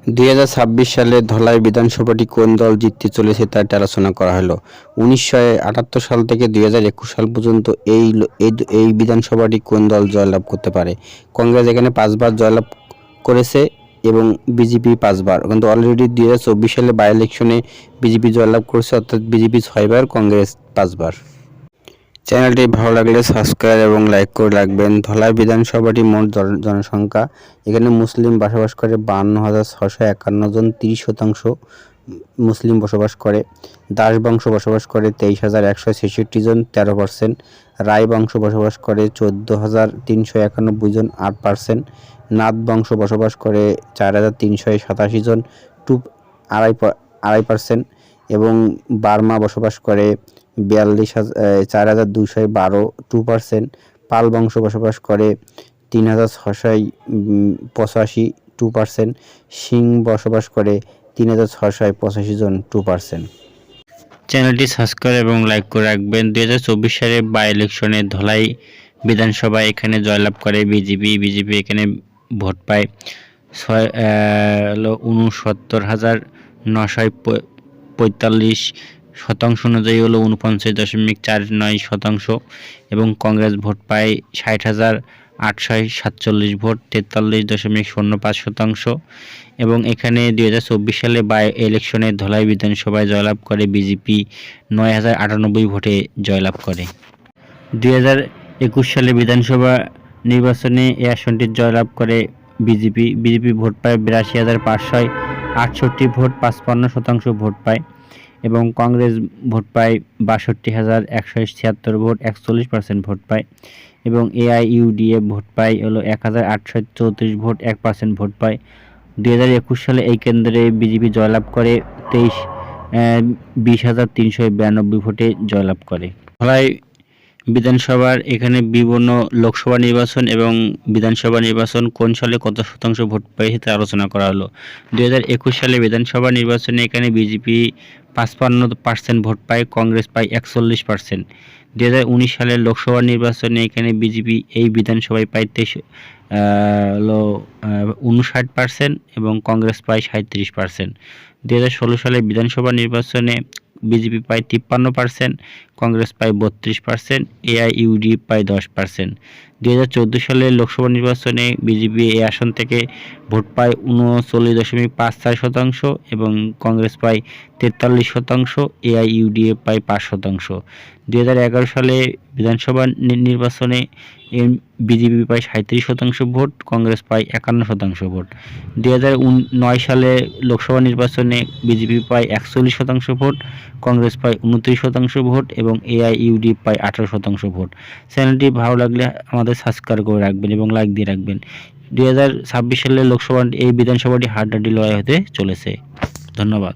2026 সালে ধলাই বিধানসভাটি কোন দল জিততে চলেছে তা আলোচনা করা হলো। 1978 সাল থেকে 2021 সাল পর্যন্ত এই বিধানসভাটি কোন দল জয়লাভ করতে পারে। কংগ্রেস এখানে 5 বার জয়লাভ করেছে এবং বিজেপি 5 বার, কিন্তু অলরেডি 2024 সালে বাই ইলেকশনে বিজেপি জয়লাভ করেছে, অর্থাৎ বিজেপি 6 বার, কংগ্রেস 5 বার। চ্যানেলটি ভালো লাগলে সাবস্ক্রাইব এবং লাইক করে রাখবেন। ধলাই বিধানসভাটি মোট জনসংখ্যা, এখানে মুসলিম বসবাস করে 52,651 জন, 30% মুসলিম বসবাস করে। দাস বংশ বসবাস করে 23,166 জন, 13%। রায় বংশ বসবাস করে 14,391 জন, 8%। নাথ বংশ বসবাস করে 4,387 জন, 2.5%। এবং বার্মা বসবাস করে 4,212, 2%। পাল বংশ বসবাস করে 3,685, 2%। সিং বসবাস করে 3,685 জন, 2%। চ্যানেলটি সাবস্ক্রাইব এবং লাইক করে রাখবেন। 2024 সালে বাই ইলেকশনে ধলাই বিধানসভা এখানে জয়লাভ করে বিজেপি এখানে ভোট পায় 69,945, শতাংশ অনুযায়ী হলো 49.49%। এবং কংগ্রেস ভোট পায় 60,847 ভোট, 43.05%। এবং এখানে 2024 সালে বাই ইলেকশনে ধলাই বিধানসভায় জয়লাভ করে বিজেপি 9,098 ভোটে জয়লাভ করে। 2021 সালে বিধানসভা নির্বাচনে এই আসনটি জয়লাভ করে বিজেপি ভোট পায় 82,568 ভোট, 55% ভোট পায়। এবং কংগ্রেস ভোট পায় 62,176 ভোট, 41% ভোট পায়। এবং AIUDF ভোট পায় হলো 1,834 ভোট, 1% ভোট পায়। 2021 সালে এই কেন্দ্রে বিজেপি জয়লাভ করে 20,392 ভোটে জয়লাভ করে। ধলাই বিধানসভার এখানে বিভিন্ন লোকসভা নির্বাচন এবং বিধানসভা নির্বাচন কোন সালে কত শতাংশ ভোট পেয়েছে তা আলোচনা করা হলো। 2021 সালে বিধানসভা নির্বাচনে এখানে বিজেপি 55% ভোট পায়, কংগ্রেস পায় 41%। 2019 সালের লোকসভা নির্বাচনে এখানে বিজেপি এই বিধানসভায় পায় 59% এবং কংগ্রেস পায় 37%। 2016 সালে বিধানসভা নির্বাচনে বিজেপি পায় 53%, কংগ্রেস পায় 32%, AIUDF পায় 10%। 2014 সালের লোকসভা নির্বাচনে বিজেপি এই আসন থেকে ভোট পায় 39.54% এবং কংগ্রেস পায় 43%, AIUDF পায় 5%। 2011 সালে বিধানসভা নির্বাচনে বিজেপি পায় 37% ভোট, কংগ্রেস পায় 51% ভোট। 2009 সালে লোকসভা নির্বাচনে বিজেপি পায় 41% ভোট, কংগ্রেস পায় 29% ভোট এবং AIUDF পায় 18% ভোট। চ্যানেলটি ভালো লাগলে আমাদের সাবস্ক্রাইব করে রাখবেন এবং লাইক দিয়ে রাখবেন। 2026 সালে লোকসভা এই বিধানসভাটি হাড্ডাহাড্ডি লড়াই হতে চলেছে। ধন্যবাদ।